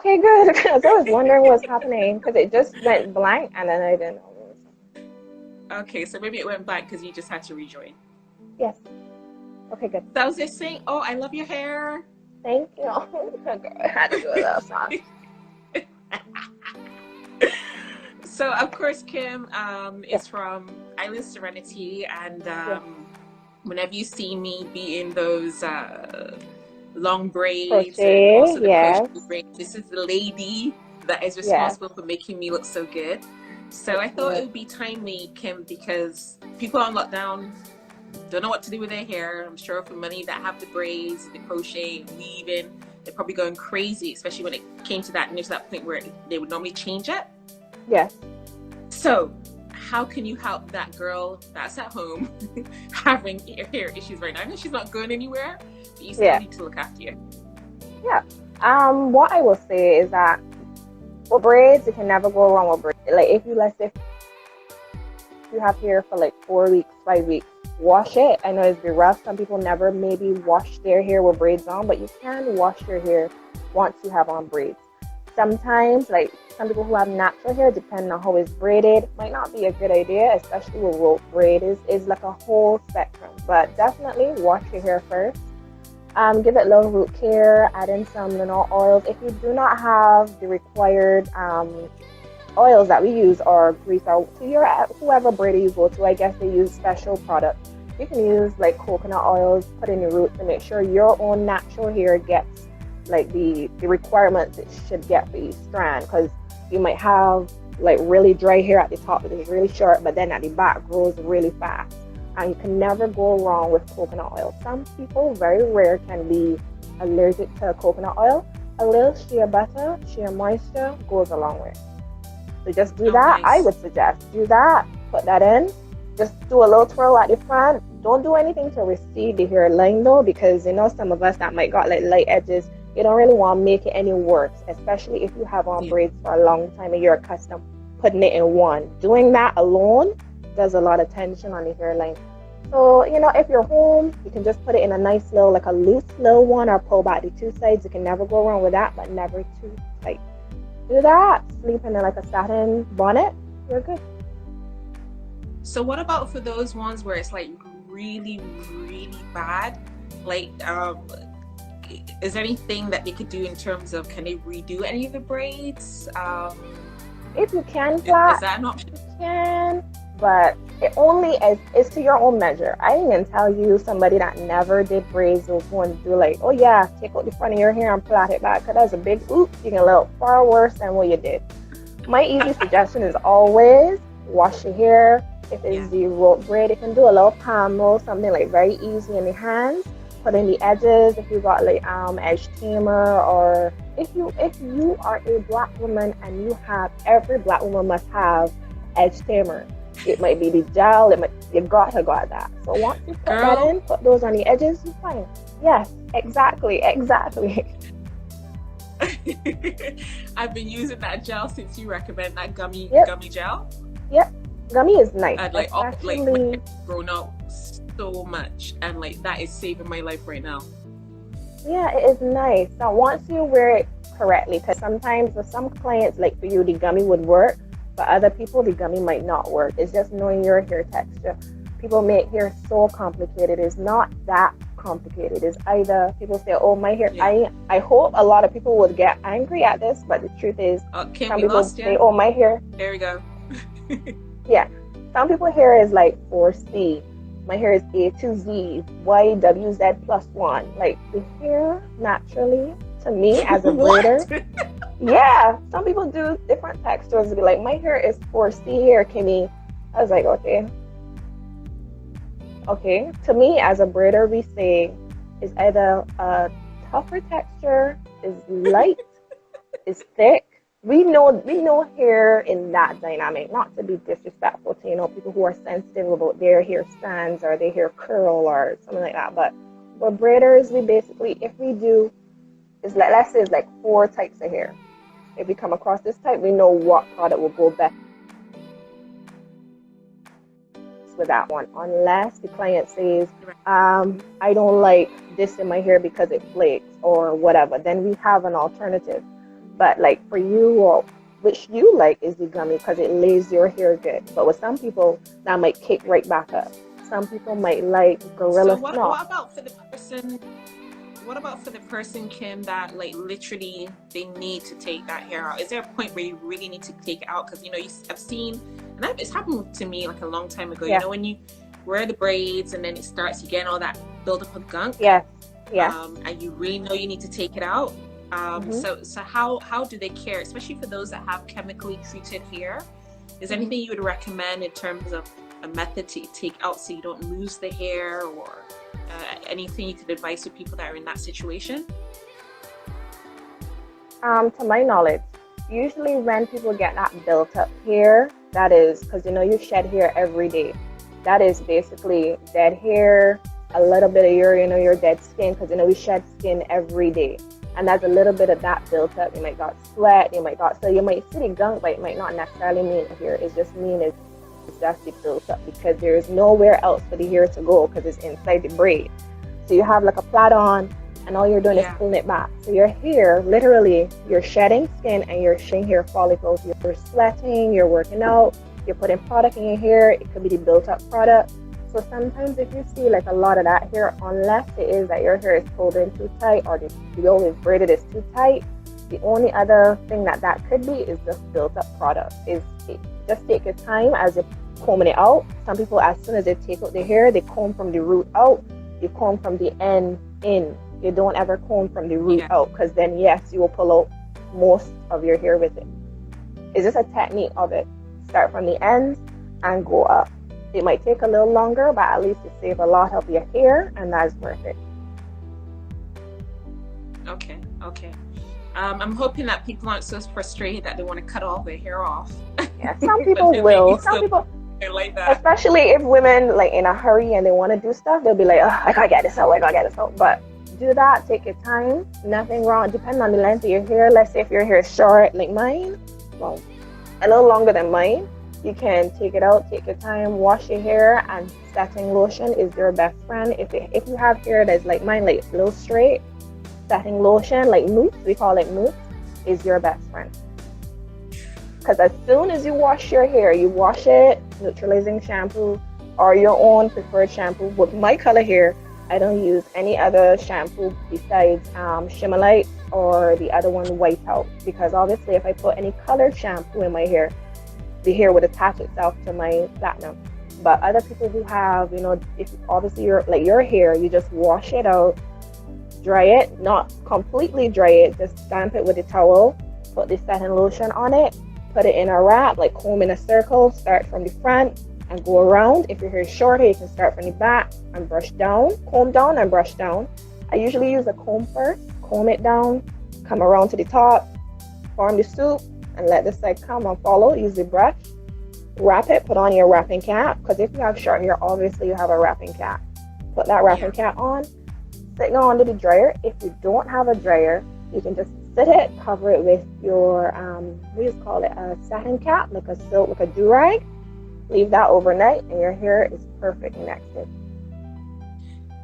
Okay, good. Because I was wondering what's happening because it just went blank and then I didn't know what was Okay, so maybe it went back because you just had to rejoin. Yes. Okay, good. So I was just saying, oh, I love your hair. Thank you. Okay, I had to do a little song. So of course, Kim Yes. is from Island Serenity, and Yes. whenever you see me be in those long braids and Crochet. also the crochet Yes. braids, this is the lady that is Yes. responsible for making me look so good. So Thank I thought it you. would be timely, Kim, because people on lockdown don't know what to do with their hair. I'm sure for many that have the braids, the crochet, weaving, they're probably going crazy, especially when it came to that point where they would normally change it. Yes. So how can you help that girl that's at home having hair issues right now? I know she's not going anywhere, but you still Yeah. need to look after you. Yeah. What I will say is that with braids, you can never go wrong with braids. Like if you let's say you have hair for like 4 weeks, 5 weeks, wash it. I know it's be rough. Some people never maybe wash their hair with braids on, but you can wash your hair once you have on braids. Sometimes, like some people who have natural hair, depending on how it's braided, might not be a good idea, especially with rope braid. Is like a whole spectrum. But definitely wash your hair first. Give it a little root care, add in some linol oils. If you do not have the required oils that we use or grease out to your whoever braider you go to, I guess they use special products. You can use like coconut oils, put in your roots to make sure your own natural hair gets like the requirements it should get for each strand, because you might have like really dry hair at the top that is really short, but then at the back grows really fast. And you can never go wrong with coconut oil. Some people, very rare, can be allergic to coconut oil. A little shea butter, shea moisture goes a long way. So just do that. I Nice. would suggest do that. Put that in. Just do a little twirl at the front. Don't do anything to recede the hairline though, because you know some of us that might got like light edges. You don't really want to make it any worse, especially if you have on Yeah. braids for a long time and you're accustomed putting it in one. Doing that alone does a lot of tension on the hairline. So, you know, if you're home, you can just put it in a nice little, like a loose little one, or pull back the two sides. You can never go wrong with that, but never too tight. Do that. Sleep in like a satin bonnet. You're good. So what about for those ones where it's like really, really bad? Like, is there anything that they could do in terms of, can they redo any of the braids? If you can Is flat, that an option? you can, but it only is to your own measure. I ain't gonna tell you somebody that never did braids will go and do like, oh yeah, take out the front of your hair and plait it back, because that's a big oops. You can look far worse than what you did. My easy suggestion is always wash your hair. If it's the rope braid, you can do a little palm roll, something like very easy in the hands. Put in the edges if you got like edge tamer, or if you are a black woman and every black woman must have edge tamer. It might be the gel, you got that. So once you put that in, put those on the edges, you're fine. Yes, exactly. I've been using that gel since you recommend that gummy gel. Yep. Gummy is nice. And like my hair's grown out so much, and like that is saving my life right now. Yeah, it is nice. Now once you wear it correctly, because sometimes with some clients, like for you, the gummy would work. For other people, the gummy might not work. It's just knowing your hair texture. People make hair so complicated. It's not that complicated. It's either people say, oh, my hair, I hope a lot of people would get angry at this, but the truth is, some people say, oh, my hair. There we go. Yeah. Some people's hair is like 4C. My hair is A to Z, YWZ plus 1. Like the hair naturally, to me as a braider. Yeah, some people do different textures. Be like, my hair is 4C hair, Kimmy. I was like, okay. To me, as a braider, we say is either a tougher texture, is light, is thick. We know hair in that dynamic. Not to be disrespectful to people who are sensitive about their hair strands or their hair curl or something like that. But for braiders, we basically, if we do, is like, let's say it's like 4 types of hair. If we come across this type, we know what product will go best with that one. Unless the client says, I don't like this in my hair because it flakes or whatever, then we have an alternative. But like for you, or which you like is the gummy because it lays your hair good. But with some people, that might kick right back up. Some people might like So Gorilla Snot. what about for the person? What about for the person, Kim, that like literally they need to take that hair out? Is there a point where you really need to take it out? Because I've seen, and it's happened to me like a long time ago. Yeah. When you wear the braids and then it starts, you get all that buildup of gunk. Yes. Yeah. And you really know you need to take it out. So how do they care, especially for those that have chemically treated hair? Is there anything you would recommend in terms of a method to take out so you don't lose the hair, or anything you could advise to people that are in that situation? To my knowledge, usually when people get that built up hair, that is because you shed hair every day. That is basically dead hair, a little bit of your dead skin, because we shed skin every day. And there's a little bit of that built up. You might got sweat, so you might see the gunk, but it might not necessarily mean hair. It's just just the built up, because there's nowhere else for the hair to go because it's inside the braid. So you have like a plait on, and all you're doing is pulling it back. So your hair, literally, you're shedding skin and you're shedding hair follicles. You're sweating, you're working out, you're putting product in your hair. It could be the built up product. So sometimes if you see like a lot of that hair, unless it is that your hair is pulled in too tight or the always braided is too tight, the only other thing that could be is just built up product. Just take your time as you're combing it out. Some people, as soon as they take out the hair, they comb from the root out. You comb from the end in. You don't ever comb from the root out, because then yes, you will pull out most of your hair with it. It's just a technique of it. Start from the ends and go up. It might take a little longer, but at least you save a lot of your hair, and that's worth it. Okay. I'm hoping that people aren't so frustrated that they want to cut all their hair off. Yeah, some people will. Some people like that. Especially if women like in a hurry and they want to do stuff, they'll be like, oh, I gotta get this out. But do that, take your time. Nothing wrong. Depending on the length of your hair. Let's say if your hair is short like mine, well, a little longer than mine, you can take it out, take your time, wash your hair, and setting lotion is your best friend. If you have hair that's like mine, like a little straight, setting lotion, like mousse, we call it mousse, is your best friend. Because as soon as you wash your hair, you wash it, neutralizing shampoo or your own preferred shampoo. With my color hair, I don't use any other shampoo besides Shimmerlite or the other one, Whiteout, because obviously if I put any colored shampoo in my hair, the hair would attach itself to my platinum. But other people who have, if obviously your hair, you just wash it out, dry it, not completely dry it, just damp it with a towel, put the setting lotion on it, put it in a wrap, like comb in a circle, start from the front and go around. If your hair is shorter, you can start from the back and brush down, comb down and brush down. I usually use a comb first, comb it down, come around to the top, form the soup, and let the side come and follow. Use the brush, wrap it, put on your wrapping cap, because if you have short hair, obviously you have a wrapping cap. Put that wrapping cap on, sit down under the dryer. If you don't have a dryer, you can just sit it, cover it with your, we just call it a satin cap, like a silk, like a do-rag. Leave that overnight, and your hair is perfect next day.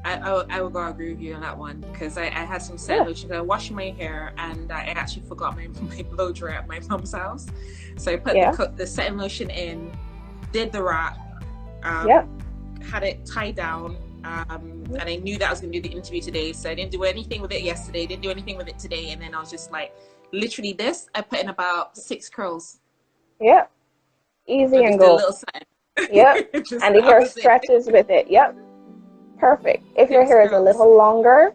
I will go agree with you on that one, because I had some satin lotion. I washed my hair and I actually forgot my blow dryer at my mom's house. So I put the satin lotion in, did the wrap, had it tied down, and I knew that I was going to do the interview today. So I didn't do anything with it yesterday, didn't do anything with it today. And then I was just like, literally this, I put in about 6 curls. Yeah. Easy and go. A little satin. Yep. And the hair stretches with it. Yep. Perfect. If your hair is a little longer,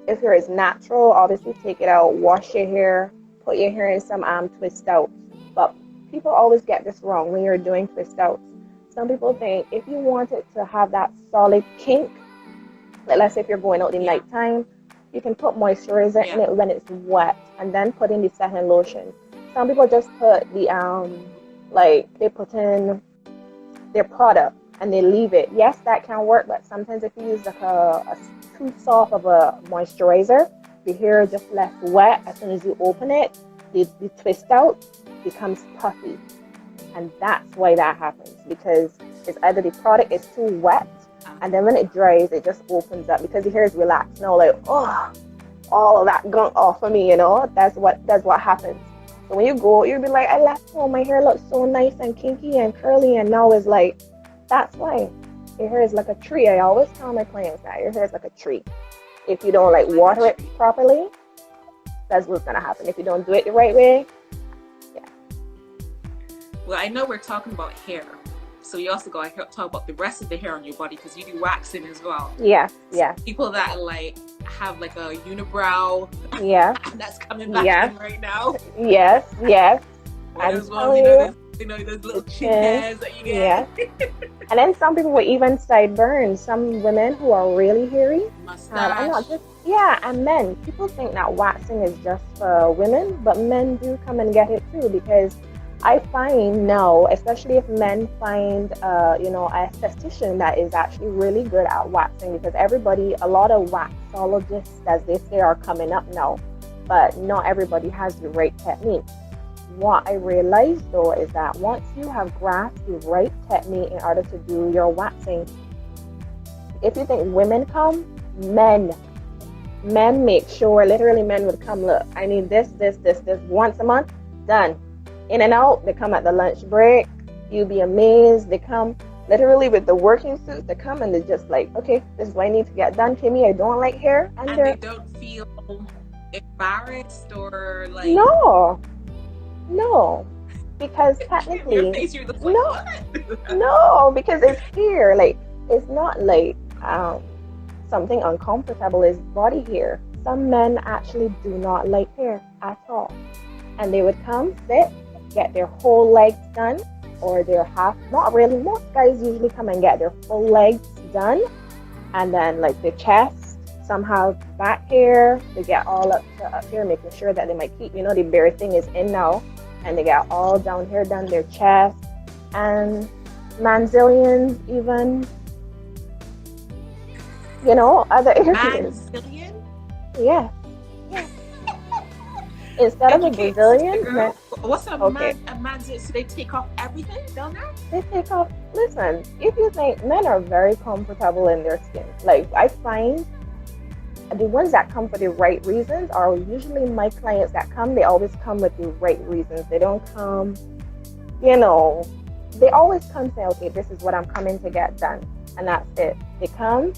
if your hair is natural, obviously take it out, wash your hair, put your hair in some twist outs. But people always get this wrong when you're doing twist outs. Some people think if you want it to have that solid kink, like let's say if you're going out in nighttime, you can put moisturizer in it when it's wet and then put in the setting lotion. Some people just put the they put in their product and they leave it. Yes, that can work, but sometimes if you use like a too soft of a moisturizer, the hair is just left wet. As soon as you open it, the twist out becomes puffy. And that's why that happens, because it's either the product is too wet, and then when it dries, it just opens up because the hair is relaxed. Now, like, all of that gunk off of me, you know. That's what happens. So when you go, you'll be like, I left home, my hair looks so nice and kinky and curly, and now it's like, that's why. Your hair is like a tree. I always tell my clients that your hair is like a tree. If you don't like water it properly, that's what's gonna happen. If you don't do it the right way, yeah. Well, I know we're talking about hair, so you also got to talk about the rest of the hair on your body because you do waxing as well. Yeah, yeah. People that like have like a unibrow, yeah, that's coming back in right now. Yes, yes. As well, you know, those little chin hairs that you get. Yeah. And then some people with even sideburns. Some women who are really hairy. Mustache. And men. People think that waxing is just for women, but men do come and get it too, because I find now, especially if men find, a esthetician that is actually really good at waxing, because a lot of waxologists, as they say, are coming up now, but not everybody has the right technique. What I realized though is that once you have grasped the right technique in order to do your waxing, if you think women come, men make sure, literally men would come, look, I need this once a month, done. In and out. They come at the lunch break. You'll be amazed. They come literally with the working suits. They come and they're just like, okay, this is what I need to get done, Kimmy. I don't like hair. And they don't feel embarrassed or like... No, because technically, your face, you're just like, no, because it's hair. Like, it's not like something uncomfortable. It's body hair. Some men actually do not like hair at all, and they would come, sit, get their whole legs done, or their half. Not really. Most guys usually come and get their full legs done, and then like the chest. Some have back hair. They get all up here, making sure that they might keep, the bare thing is in now, and they get all down here done, their chest, and manzillions even, other areas. Manzillion? Yeah. Instead of a Brazilian, what's a manzillion? So they take off everything down there? They take off. Listen, if you think, men are very comfortable in their skin. Like, I find the ones that come for the right reasons are usually my clients that come. They always come with the right reasons. They don't come, they always come say, okay, this is what I'm coming to get done. And that's it. They come,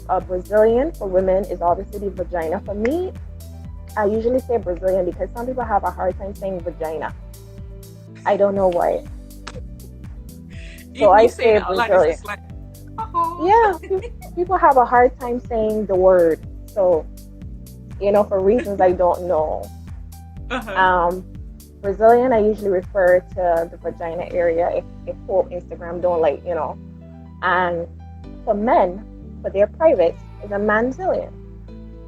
a Brazilian for women is obviously the vagina. For me, I usually say Brazilian because some people have a hard time saying vagina. I don't know why. So I say Brazilian. Like, yeah, people have a hard time saying the word. So, for reasons I don't know. Brazilian, I usually refer to the vagina area if Instagram don't like, And for men, for their privates, is a manzillion.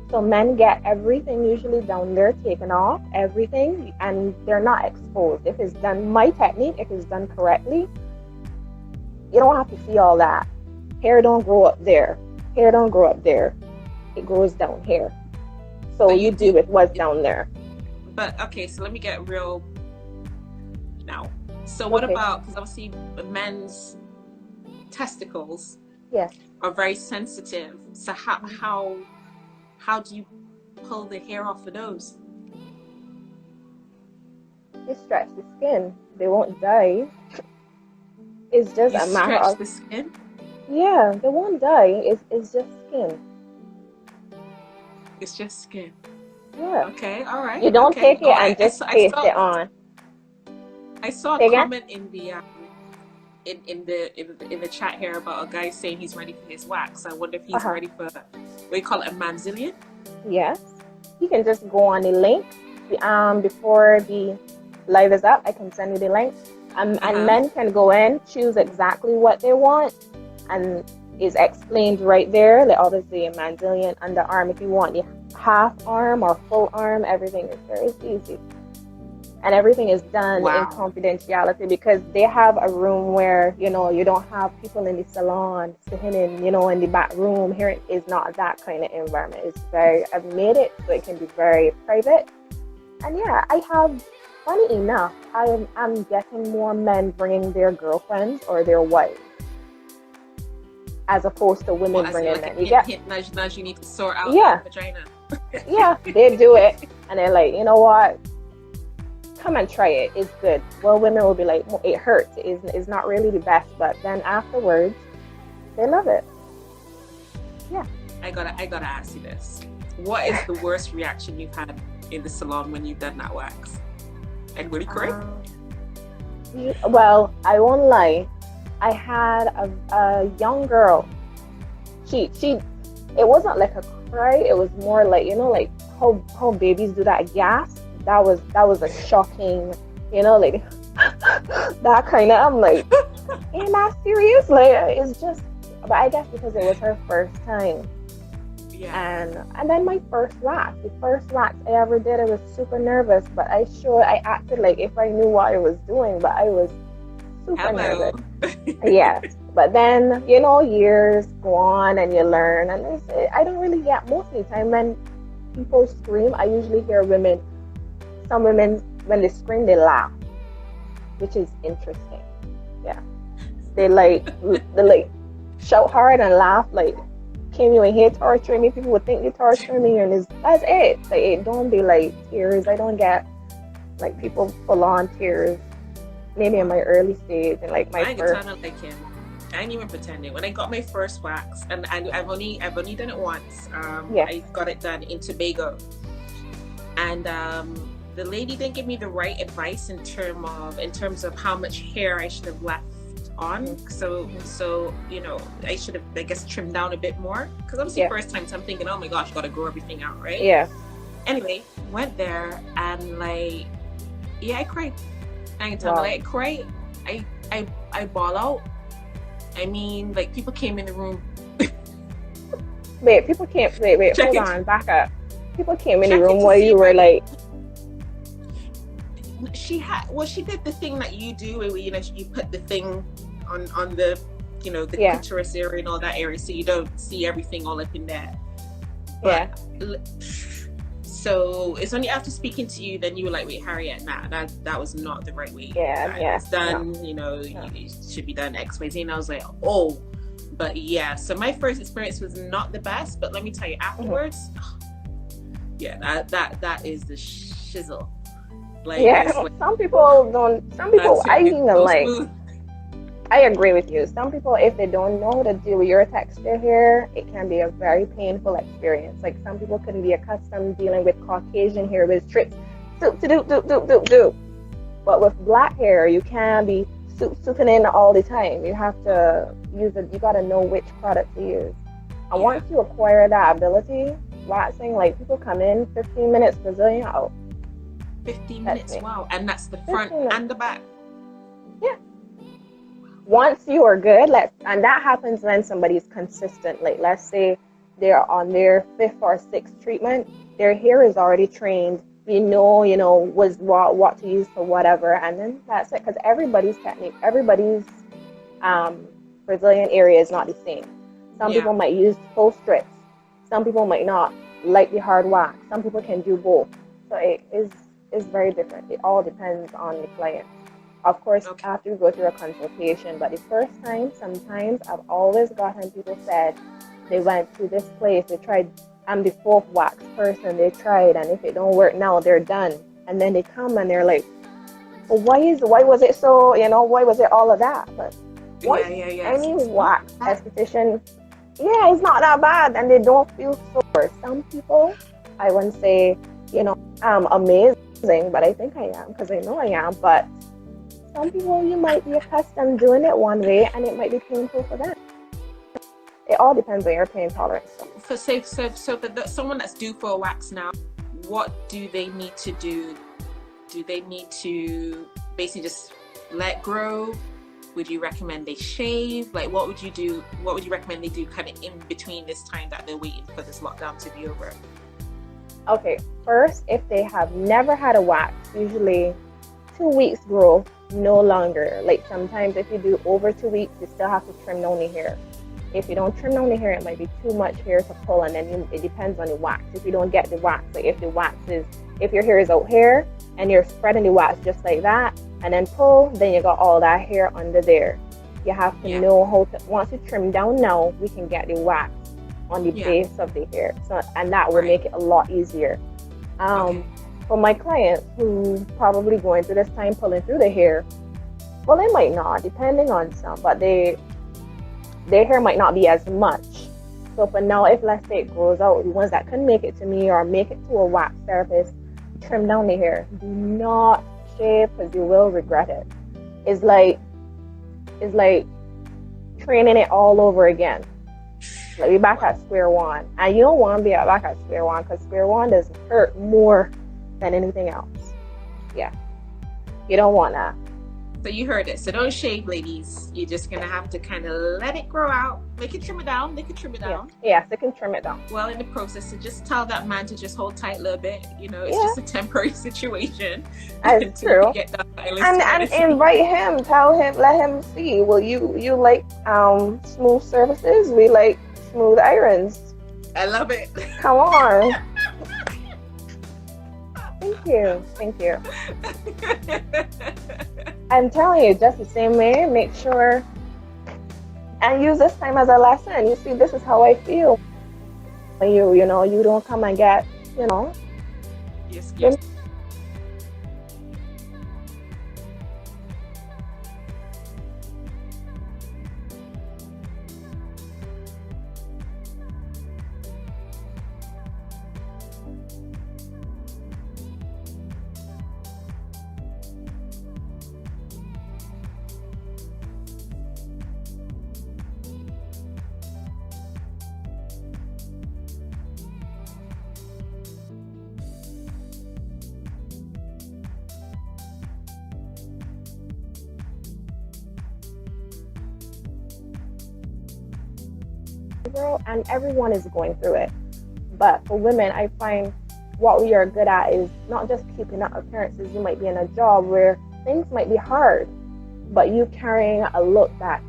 So men get everything usually down there taken off, everything, and they're not exposed. If it's done, my technique, if it's done correctly, you don't have to see all that. Hair don't grow up there. Hair don't grow up there. It grows down here. So you do with what's down there. But okay, so let me get real now. So what about, because obviously men's testicles are very sensitive. So how do you pull the hair off of those? You stretch the skin. They won't die. It's just a matter of stretch the skin? Yeah, they won't die. It's just skin. It's just skin. Yeah. Okay. All right. You don't take it and just paste it on. I saw a comment in the in the chat here about a guy saying he's ready for his wax. I wonder if he's ready for what you call it, a manzillion. Yes. You can just go on the link. Before the live is up, I can send you the link. And men can go in, choose exactly what they want, and is explained right there. Like obviously a manzillion underarm. If you want the half arm or full arm, everything is very easy. And everything is done in confidentiality because they have a room where, you don't have people in the salon sitting in, in the back room. Here is not that kind of environment. I've made it so it can be very private. And yeah, funny enough, I'm getting more men bringing their girlfriends or their wives as opposed to women bringing men. Hint, nudge, you need to sort out your vagina. Yeah, they do it, and they're like, you know what? Come and try it. It's good. Well, women will be like, "Oh, it hurts. It's not really the best," but then afterwards, they love it. Yeah. I gotta ask you this. What is the worst reaction you've had in the salon when you've done that wax? Anybody cry? Well, I won't lie. I had a young girl. She it wasn't like a cry, it was more like, like how babies do that gasp. That was a shocking, like that kind of, I'm like, am I serious? Like, it's just, but I guess because it was her first time. Yeah. And then my first wax, the first wax I ever did, I was super nervous, but I acted like if I knew what I was doing, but I was super nervous. Yeah. But then, years go on and you learn, and I don't really get, most of the time when people scream, I usually hear some women, when they scream, they laugh, which is interesting. Yeah. They like shout hard and laugh, like, came you in here torturing me, people would think you're torturing me, and that's it. Like, it don't be like tears. I don't get like people full on tears. Maybe in my early stage and like my first. Like him. I ain't even pretending. When I got my first wax, and I've only done it once. I got it done in Tobago, and the lady didn't give me the right advice in terms of how much hair I should have left on. So I should have, I guess, trimmed down a bit more, because obviously first time, so I'm thinking, oh my gosh, gotta grow everything out, right? Yeah. Anyway, went there and like, I cried. I can tell you, like, I cried. I ball out. I mean, like, people came in the room. Wait, hold on, back up. People came in the room while you were like. She did the thing that you do, where you put the thing on the the clitoris area and all that area, so you don't see everything all up in there. But, so it's only after speaking to you, then you were like, wait, Harriet, nah, that was not the right way. It's done. It should be done X, Y, Z. And I was like, oh, but yeah. So my first experience was not the best, but let me tell you, afterwards, that is the shizzle. Like, some people don't. Some people, I even like. Smooth. I agree with you. Some people, if they don't know how to deal with your texture hair, it can be a very painful experience. Like, some people couldn't be accustomed dealing with Caucasian hair with strips, soup to do. But with black hair, you can't be souping in all the time. You have to use it. You got to know which product to use. And once you acquire that ability, waxing, like, people come in 15 minutes Brazilian out. 15 minutes, wow. And that's the front and the back. Yeah. Once you are good, and that happens when somebody's consistent. Like, let's say they're on their 5th or 6th treatment, their hair is already trained. We know, what to use for whatever, and then that's it. Because everybody's technique, everybody's Brazilian area is not the same. Some people might use full strips. Some people might not like the hard wax. Some people can do both. So it is very different. It all depends on the client. Of course, after you go through a consultation, but the first time, sometimes I've always gotten people said they went to this place, they tried, I'm the 4th wax person, they tried, and if it don't work now, they're done. And then they come and they're like, well, why was it so, why was it all of that? But any wax esthetician, it's not that bad, and they don't feel sore. Some people, I wouldn't say, I'm amazing, but I think I am, because I know I am, but some people, you might be accustomed doing it one way, and it might be painful for them. It all depends on your pain tolerance. So for someone that's due for a wax now, what do they need to do? Do they need to basically just let grow? Would you recommend they shave? Like, what would you do? What would you recommend they do kind of in between this time that they're waiting for this lockdown to be over? Okay, first, if they have never had a wax, usually 2 weeks growth, no longer. Like, sometimes if you do over 2 weeks, you still have to trim down the hair. If you don't trim down the hair, it might be too much hair to pull, and then it depends on the wax. If you don't get the wax, like if your hair is out here and you're spreading the wax just like that and then pull, then you got all that hair under there. You have to know how to, once you trim down now, we can get the wax. on the Yeah. base of the hair. So, and that will Right. make it a lot easier. Okay. For my clients who probably going through this time pulling through the hair, well, they might not, depending on some, but their hair might not be as much. So for now, if let's say it grows out, the ones that couldn't make it to me or make it to a wax therapist, trim down the hair. Do not shave because you will regret it. It's like training it all over again. Like we're back at square one, and you don't want to be back at square one because square one does hurt more than anything else. Yeah, you don't want that. So you heard it. So don't shave, ladies. You're just gonna have to kind of let it grow out. They can trim it down. They can trim it down. Yes, they can trim it down. Well, in the process, so just tell that man to just hold tight a little bit. You know, it's Yeah. just a temporary situation. That's until true. you get that And invite him. Tell him. Let him see. Well, you like smooth surfaces? We like smooth irons. I love it. Come on. Thank you. I'm telling you, just the same way, make sure and use this time as a lesson. You see, this is how I feel. When you don't come and get, Yes. girl, and everyone is going through it. But for women, I find what we are good at is not just keeping up appearances. You might be in a job where things might be hard, but you carrying a look that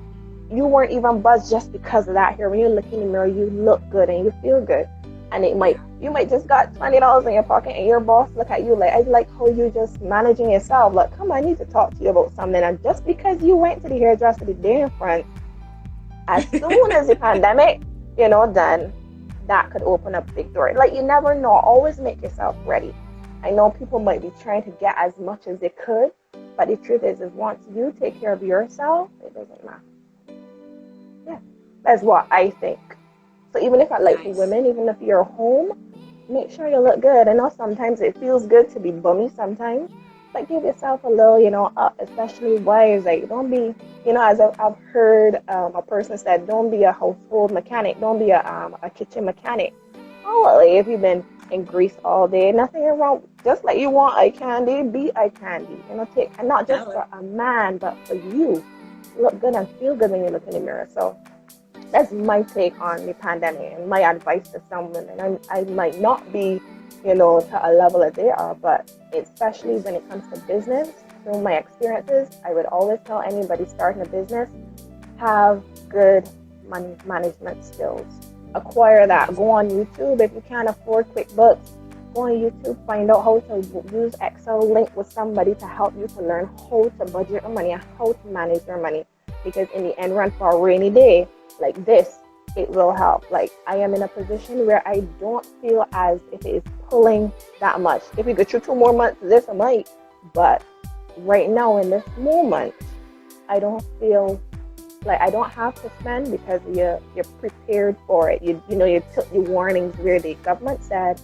you weren't even buzzed just because of that hair. When you look in the mirror, you look good and you feel good. And you might just got $20 in your pocket and your boss look at you like, I like how you just managing yourself. Like, come on, I need to talk to you about something. And just because you went to the hairdresser the day in front, as soon as the pandemic, then that could open up a big door. Like, you never know. Always make yourself ready. I know people might be trying to get as much as they could, but the truth is once you take care of yourself, it doesn't matter. Yeah, that's what I think. So even if for women, even if you're home, make sure you look good. I know sometimes it feels good to be bummy sometimes, but give yourself a little, up, especially wives. Like, don't be, as I've heard a person said, don't be a household mechanic, don't be a kitchen mechanic. Oh, like, if you've been in grease all day, nothing wrong. Just like you want eye candy, be eye candy. Take, and not just for a man, but for you. Look good and feel good when you look in the mirror. So that's my take on the pandemic and my advice to some women. I might not be, to a level that they are, but especially when it comes to business, through my experiences, I would always tell anybody starting a business, have good money management skills. Acquire that. Go on YouTube. If you can't afford QuickBooks, go on YouTube, find out how to use Excel, link with somebody to help you to learn how to budget your money and how to manage your money. Because in the end run, for a rainy day like this, it will help. Like, I am in a position where I don't feel as if it is pulling that much. If we go through 2 more months of this, I might. But right now, in this moment, I don't feel like I don't have to spend because you're prepared for it. You took the warnings where the government said,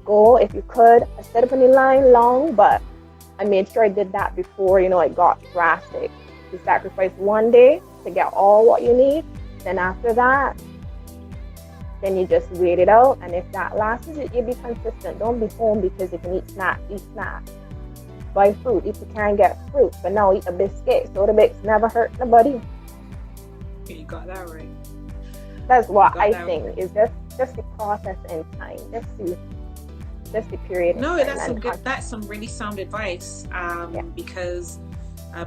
go if you could. I set up in the line long, but I made sure I did that before, it got drastic. You sacrifice one day to get all what you need. Then after that, then you just wait it out. And if that lasts, you be consistent. Don't be home because you can eat snacks. Buy fruit if you can't get fruit. But now eat a biscuit. Soda bakes never hurt nobody. You got that right. That's what I think. Right. Is just the process and time. Just the period. No, that's some good. That's some really sound advice. Because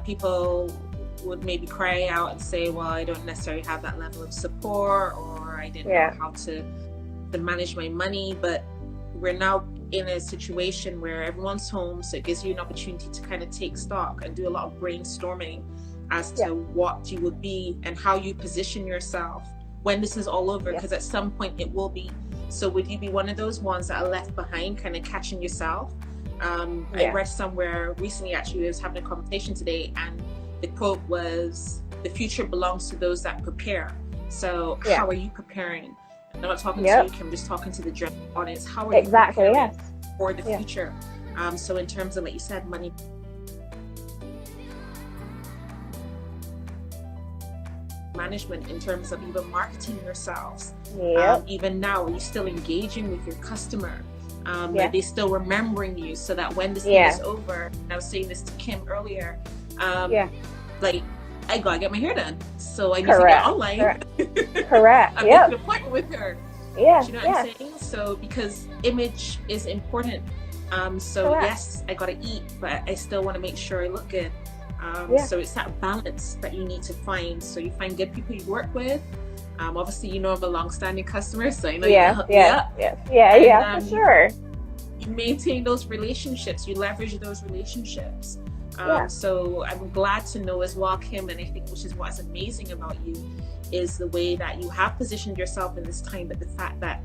people would maybe cry out and say, well, I don't necessarily have that level of support, or I didn't know how to manage my money. But we're now in a situation where everyone's home, so it gives you an opportunity to kind of take stock and do a lot of brainstorming as to what you would be and how you position yourself when this is all over, because at some point it will be. So would you be one of those ones that are left behind, kind of catching yourself? I read somewhere recently, actually, I was having a conversation today, and the quote was, "The future belongs to those that prepare." So how are you preparing? I'm not talking to you, I'm just talking to the general audience. How are you preparing for the future? So in terms of, like you said, money management, in terms of even marketing yourselves, even now, are you still engaging with your customer? Are they still remembering you, so that when this thing is over, and I was saying this to Kim earlier, like, I gotta get my hair done, so I need to get online. Correct. I'm making an appointment with her. Do you know what I'm saying? So because image is important. So yes, I gotta eat, but I still want to make sure I look good. So it's that balance that you need to find. So you find good people you work with. Obviously, you know I'm a long-standing customer, so I know you can hook me up. For sure. You maintain those relationships. You leverage those relationships. So I'm glad to know as well, Kim, and I think which is what's amazing about you is the way that you have positioned yourself in this time, but the fact that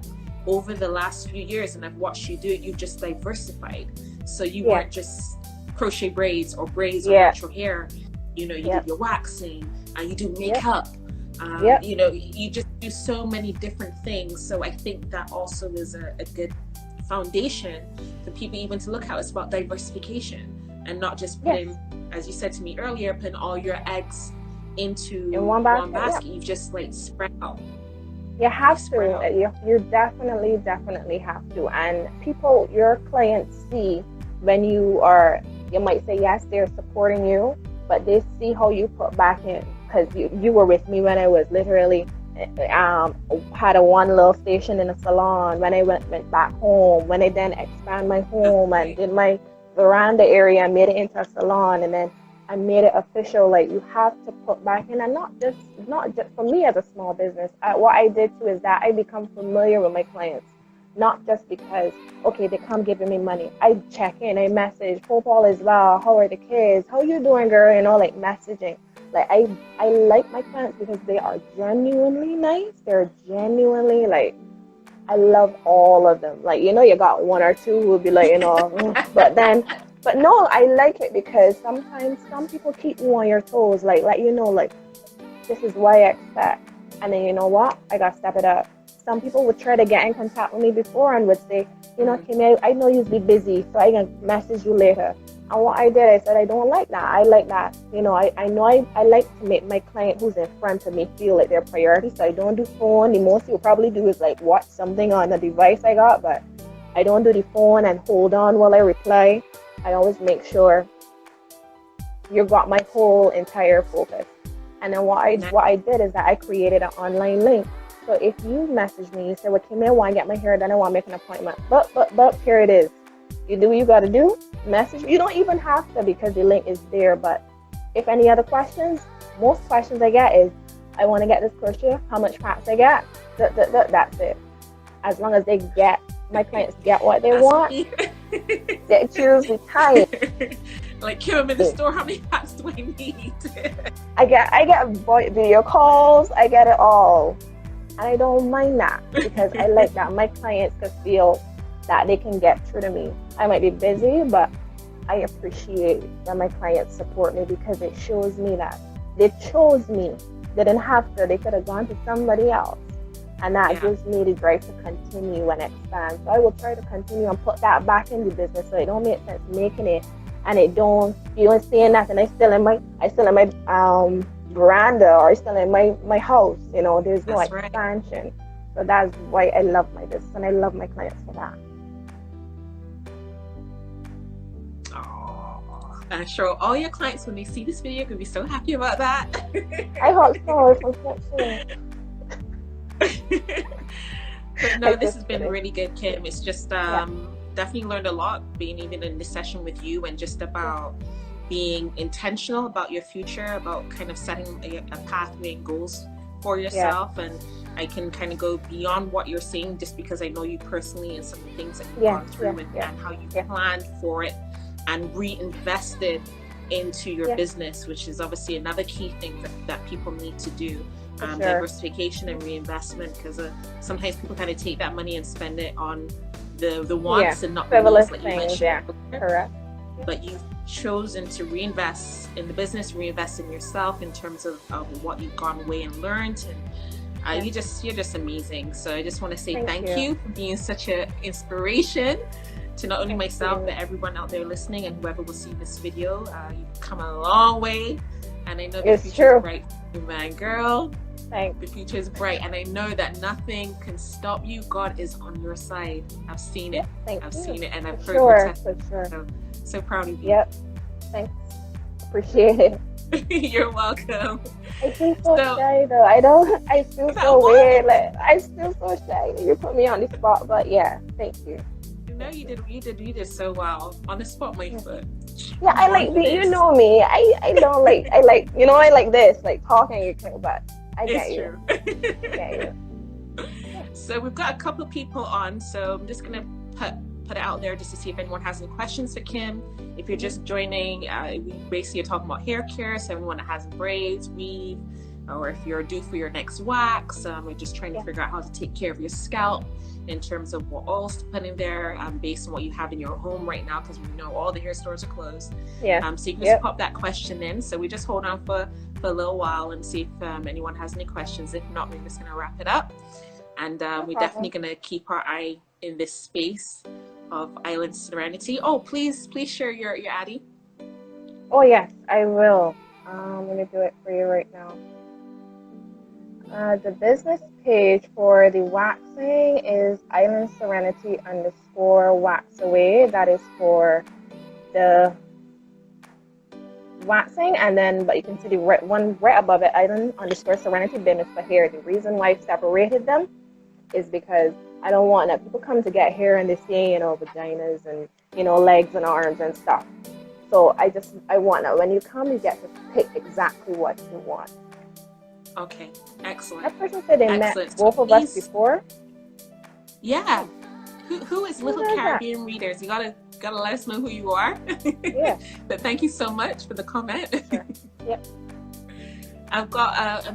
over the last few years, and I've watched you do it, you've just diversified. So you weren't just crochet braids or natural hair. You know, you did your waxing, you do makeup. You know, you just do so many different things. So I think that also is a good foundation for people even to look at. It's about diversification and not just putting, as you said to me earlier, putting all your eggs into one basket. You've just like spread out. You have to. You definitely have to. And people, your clients see when you might say yes, they're supporting you, but they see how you put back in. Because you were with me when I was literally had a one little station in a salon, when I went back home, when I then expand my home and did my veranda area and made it into a salon, and then I made it official. Like, you have to put back in, and not just for me as a small business. What I did too is that I become familiar with my clients, not just because they come giving me money. I check in, I message, hope all is well, how are the kids, how you doing, girl, you know, like messaging. Like, I like my clients because they are genuinely nice. They're genuinely, like, I love all of them. Like, you know, you got one or two who will be like, you know, but no, I like it because sometimes some people keep you on your toes, like you know, like, this is what I expect. And then, you know what? I got to step it up. Some people would try to get in contact with me before and would say, you know, Kimmy, I know you'll be busy, so I can message you later. And what I did, I said, I don't like that. I like that. You know, I know I like to make my client who's in front of me feel like they're priority. So I don't do phone. The most you'll probably do is like watch something on the device I got, but I don't do the phone and hold on while I reply. I always make sure you've got my whole entire focus. And then what I did is that I created an online link. So if you message me, you say, well, Kimmy, I want to get my hair done, I want to make an appointment. But here it is. You do what you got to do. Message. You don't even have to, because the link is there. But if any other questions, most questions I get is, I want to get this crochet. How much packs I get? That's it. As long as my clients get what they want, they choose the time. Like, Kim, I'm in the store. How many packs do I need? I get video calls. I get it all, and I don't mind that because I like that my clients can feel that they can get through to me. I might be busy, but I appreciate that my clients support me because it shows me that they chose me. They didn't have to. They could have gone to somebody else. And that gives me the drive to continue and expand. So I will try to continue and put that back in the business, so it don't make sense making it and you don't see nothing. I still in my veranda, or I still in my house. You know, there's no expansion. Right. So that's why I love my business and I love my clients for that. I'm sure all your clients, when they see this video, could be so happy about that. I hope so. But no, this has been really good, Kim. It's just definitely learned a lot being even in this session with you, and just about being intentional about your future, about kind of setting a pathway and goals for yourself. And I can kind of go beyond what you're saying just because I know you personally and some of the things that you've gone through and how you planned for it and reinvested into your Yeah. business, which is obviously another key thing that people need to do. For sure. Diversification and reinvestment, because sometimes people kind of take that money and spend it on the wants and not the frivolous needs, like things. you Yeah, mentioned. correct. But you've chosen to reinvest in the business, reinvest in yourself in terms of what you've gone away and learned, and you're just amazing. So I just want to say thank you for being such an inspiration to not only myself but everyone out there listening, and whoever will see this video. You've come a long way, and I know the future is bright for you, man, girl. Thanks. The future is bright, and I know that nothing can stop you. God is on your side. I've seen it. I've seen it, and I've heard your testimony. So proud of you. Yep. Thanks. Appreciate it. You're welcome. I feel so shy though. I feel so weird. Like, I feel so shy. You put me on the spot, but yeah, thank you. No, you did so well. On the spot, my foot. Yeah, I like you know me. I don't like I like this, like talking, but I get you. It's true. Get you. So we've got a couple of people on, so I'm just gonna put it out there just to see if anyone has any questions for Kim. If you're just joining, we basically are talking about hair care, so everyone that has braids, weave, or if you're due for your next wax, we're just trying to figure out how to take care of your scalp in terms of what oils to put in there, based on what you have in your home right now, because we know all the hair stores are closed. So you can just pop that question in. So we just hold on for a little while and see if anyone has any questions. If not, we're just going to wrap it up. And we're definitely going to keep our eye in this space of Island Serenity. Oh, please share your Addy. Oh yes, I will. I'm going to do it for you right now. The business page for the waxing is Island Serenity _wax away. That is for the waxing, and then but you can see the one right above it, Island _Serenity, bin is for hair. The reason why I've separated them is because I don't want that people come to get hair and they see, vaginas and, legs and arms and stuff. So I want that when you come, you get to pick exactly what you want. Okay, excellent. That person said they met both of us before. Yeah. Who is Little Caribbean Readers? You gotta let us know who you are. Yeah. But thank you so much for the comment. Sure. Yep. I've got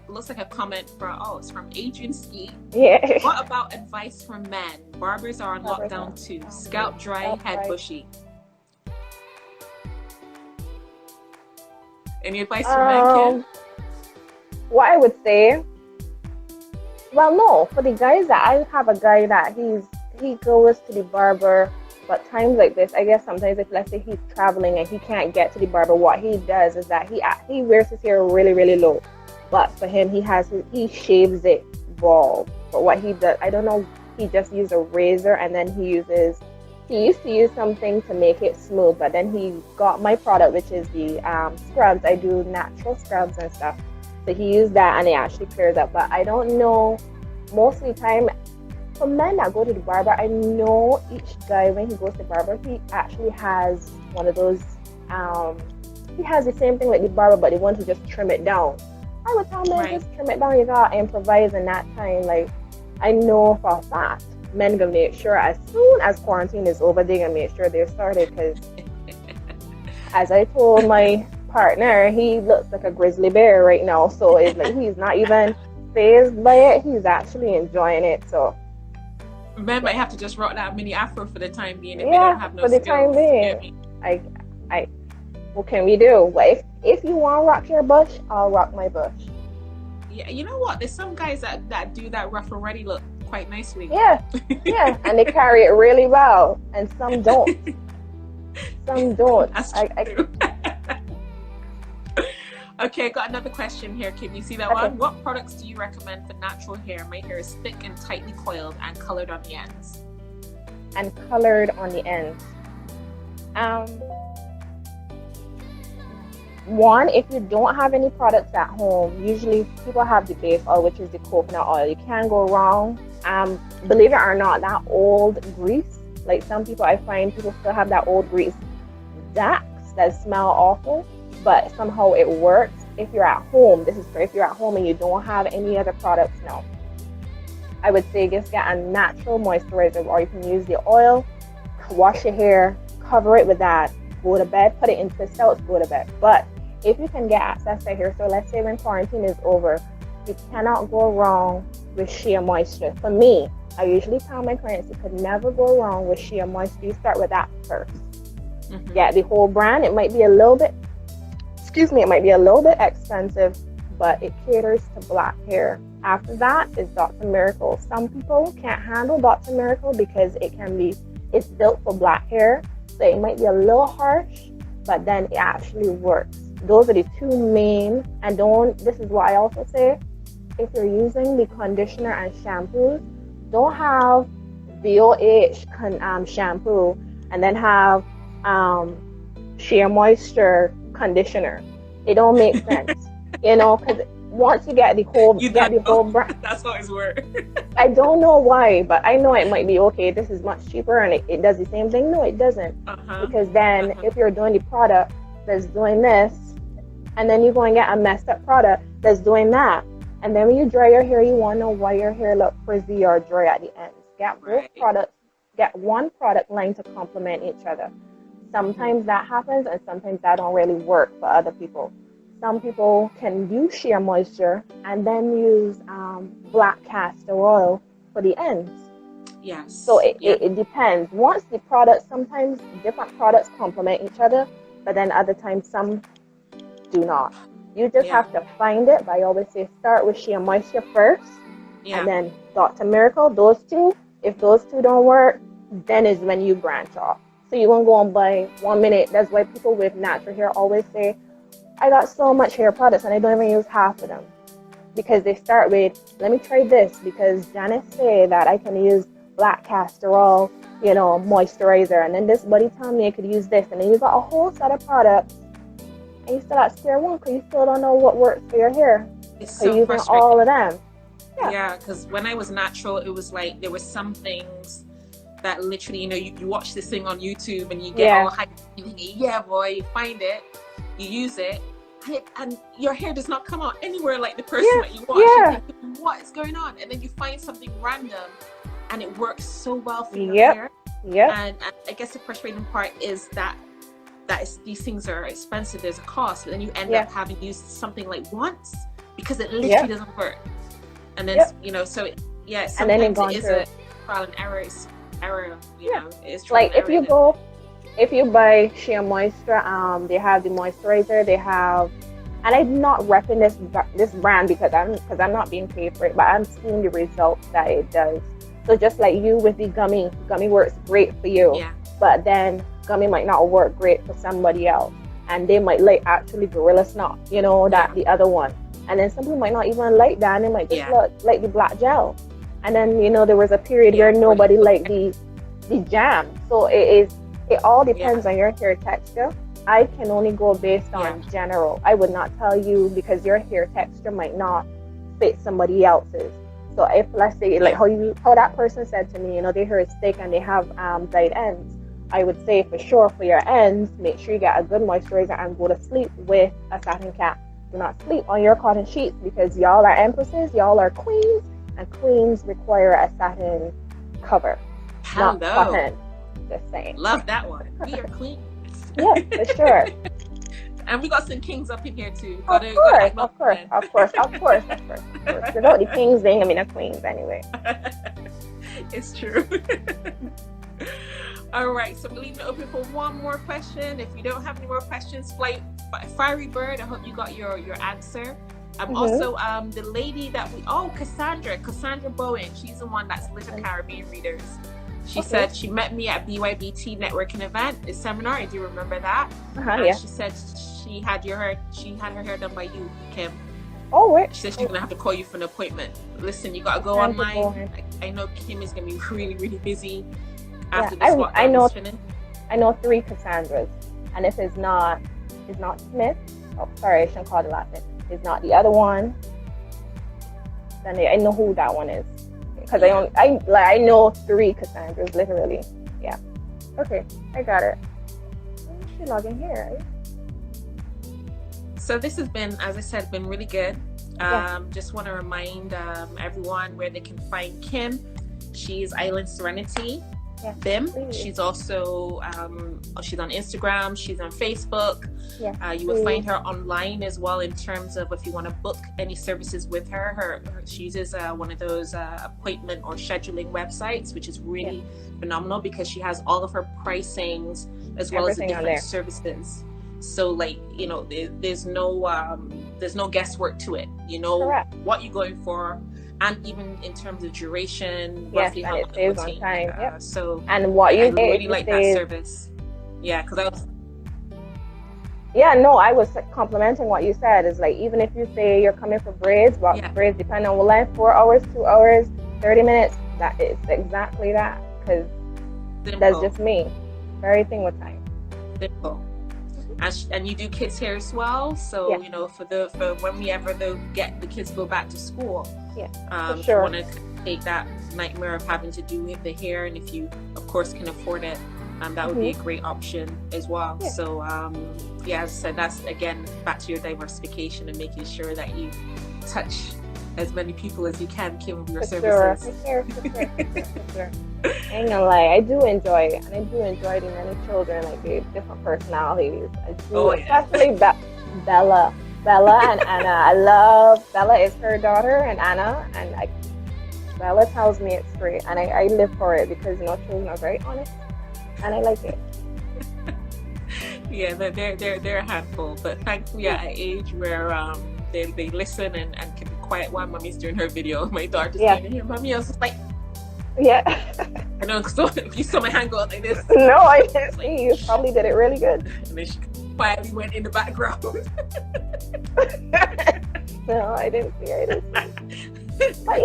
looks like a comment it's from Adrian Ski. Yeah. What about advice from men? Barbers are on lockdown too. Scalp dry, head bushy. Any advice from men, Kim? What I would say, well, no, for the guys that I have a guy that he goes to the barber, but times like this, I guess sometimes if let's say he's traveling and he can't get to the barber, what he does is that he wears his hair really, really low. But for him, he shaves it bald. But what he does, I don't know, he just uses a razor, and then he used to use something to make it smooth, but then he got my product, which is the scrubs. I do natural scrubs and stuff. So he used that and it actually clears up. But I don't know, most of the time, for men that go to the barber, I know each guy, when he goes to the barber, he actually has one of those, he has the same thing like the barber, but they want to just trim it down. I would tell men, just trim it down. You gotta improvise in that time. Like, I know for a fact, men gonna make sure as soon as quarantine is over, they're gonna make sure they're started, because as I told my partner, he looks like a grizzly bear right now, so it's like he's not even fazed by it, he's actually enjoying it. So men might have to just rock that mini afro for the time being if they don't have no for the skills. time being. What can we do? Well, if you want to rock your bush, I'll rock my bush. Yeah, you know what, there's some guys that do that rough and ready look quite nicely. Yeah, and they carry it really well, and some don't. Some don't. That's true. Okay, got another question here. Can you see that one? What products do you recommend for natural hair? My hair is thick and tightly coiled and colored on the ends. One, if you don't have any products at home, usually people have the base oil, which is the coconut oil. You can't go wrong. Believe it or not, that old grease, like some people, I find people still have that old grease that smell awful, but somehow it works. If you're at home, this is for if you're at home and you don't have any other products now, I would say just get a natural moisturizer, or you can use the oil, wash your hair, cover it with that, go to bed, put it in crystals, go to bed. But if you can get access to hair, so let's say when quarantine is over, you cannot go wrong with Shea Moisture. For me, I usually tell my clients you could never go wrong with Shea Moisture. You start with that first. Mm-hmm. Yeah, the whole brand, it might be a little bit, it might be a little bit expensive, but it caters to black hair. After that is Dr. Miracle. Some people can't handle Dr. Miracle because it's built for black hair. So it might be a little harsh, but then it actually works. Those are the two main, and this is what I also say, if you're using the conditioner and shampoos, don't have VOH shampoo and then have Shea Moisture conditioner. It don't make sense, because once you get the whole brand. That's how it's work. I don't know why, but I know it might be okay. This is much cheaper and it does the same thing. No, it doesn't. Because then if you're doing the product that's doing this, and then you go and get a messed up product that's doing that, and then when you dry your hair, you want to know why your hair look frizzy or dry at the ends. Get both products. Get one product line to complement each other. Sometimes that happens, and sometimes that don't really work for other people. Some people can use Shea Moisture and then use black castor oil for the ends. Yes. So it depends. Once the products, sometimes different products complement each other, but then other times some do not. You just have to find it. But I always say start with Shea Moisture first, and then Dr. Miracle. Those two. If those two don't work, then is when you branch off. So you won't go and buy 1 minute. That's why people with natural hair always say, I got so much hair products and I don't even use half of them. Because they start with, let me try this because Janice said that I can use black castor oil, moisturizer. And then this buddy told me I could use this. And then you got a whole set of products and you still at square one because you still don't know what works for your hair. It's so using all of them. Yeah, because when I was natural, it was like there were some things that literally, you watch this thing on YouTube and you get all hyped. You think, yeah, boy, you find it, you use it, and your hair does not come out anywhere like the person that you watch. You think, what is going on? And then you find something random and it works so well for your hair. And I guess the frustrating part is that these things are expensive. There's a cost, but then you end up having used something like once because it literally doesn't work. And then sometimes it is a trial and error. It's trial like and if you buy Shea Moisture, they have the moisturizer. They have, and I'm not repping this brand because I'm not being paid for it, but I'm seeing the results that it does. So just like you with the gummy works great for you, but then gummy might not work great for somebody else, and they might like actually Gorilla Snot, that the other one. And then some people might not even like that, and they might just like the black gel. And then, there was a period where nobody liked the jam. So it all depends on your hair texture. I can only go based on general. I would not tell you because your hair texture might not fit somebody else's. So if, let's say, like how that person said to me, their hair is thick and they have dyed ends, I would say for sure for your ends, make sure you get a good moisturizer and go to sleep with a satin cap. Do not sleep on your cotton sheets because y'all are empresses, y'all are queens, and queens require a satin cover. Not cotton. Just saying. Love that one. We are queens. Yeah, for sure. And we got some kings up in here too. Of course. Without the kings, they ain't gonna be no queens anyway. It's true. All right, so we're leaving it open for one more question. If you don't have any more questions, Fiery Bird, I hope you got your answer. Also, the lady that Cassandra Bowen, she's the one that's Little Caribbean Readers. She said she met me at BYBT networking event, a seminar. Do you remember that? She said she had her hair done by you, Kim. Oh, wait. She said she's gonna have to call you for an appointment. Listen, you gotta go online. I know Kim is gonna be really, really busy after this lockdown is finished. I know 3 Cassandras, and if it's not Smith. Oh, sorry, I shouldn't call the last name. It's not the other one. Then I know who that one is because I know 3 Cassandras literally. Yeah. Okay, I got it. She logging here. So this has been, as I said, been really good. Just want to remind everyone where they can find Kim. She's Island Serenity. Yes, Bim. please. She's also she's on Instagram, she's on Facebook. Yes, You will find her online as well in terms of if you want to book any services with her. She uses one of those appointment or scheduling websites, which is really phenomenal because she has all of her pricings as well as the different services. So like, you know, there's no guesswork to it. You know what you're going for. And even in terms of duration, roughly how long it will take. Time. So, and what you really like that service. Yeah, because I was. Yeah, no, I was complimenting what you said. Is like, even if you say you're coming for braids, but braids depend on what length, 4 hours, 2 hours, 30 minutes. That is exactly that. Because that's just me. Very thing with time. Simple. And you do kids hair as well, so you know, for when we ever get the kids go back to school, if you want to take that nightmare of having to do the hair, and if you of course can afford it, that would be a great option as well. So as I said, that's again back to your diversification and making sure that you touch as many people as you can, Kim, with your services. For sure. I ain't gonna lie, I do enjoy it, and I do enjoy the many children, like the different personalities. I do, especially Bella and Anna. I love Bella is her daughter, and Anna, and like Bella tells me it straight, and I live for it because you know children are very honest, and I like it. Yeah, they're a handful, but thankfully at an age where they listen and can be quiet while mommy's doing her video. My daughter just came in here, mommy, I was just like. I know, so if you saw my hand go out like this. No, I didn't see. You probably did it really good. And then she quietly went in the background. No, I didn't see. But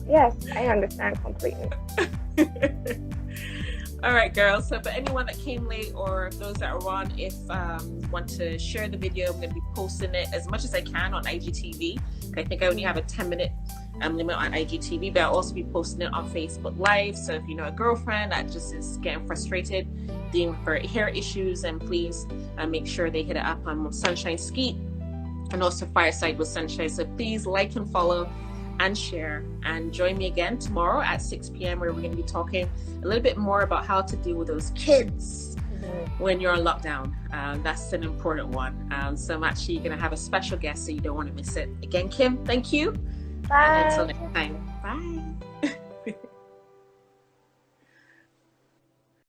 yes, I understand completely. All right, girls. So for anyone that came late or those that are on, if you want to share the video, I'm going to be posting it as much as I can on IGTV. I think I only have a 10-minute limit on IGTV, but I'll also be posting it on Facebook Live. So if you know a girlfriend that just is getting frustrated dealing with her hair issues, and please make sure they hit it up on Sunshine Skeet and also Fireside with Sunshine. So please like and follow and share, and join me again tomorrow at 6 p.m. where we're going to be talking a little bit more about how to deal with those kids when you're on lockdown. That's an important one. So I'm actually going to have a special guest, so you don't want to miss it. Again, Kim, thank you. Bye. And until next time. Bye.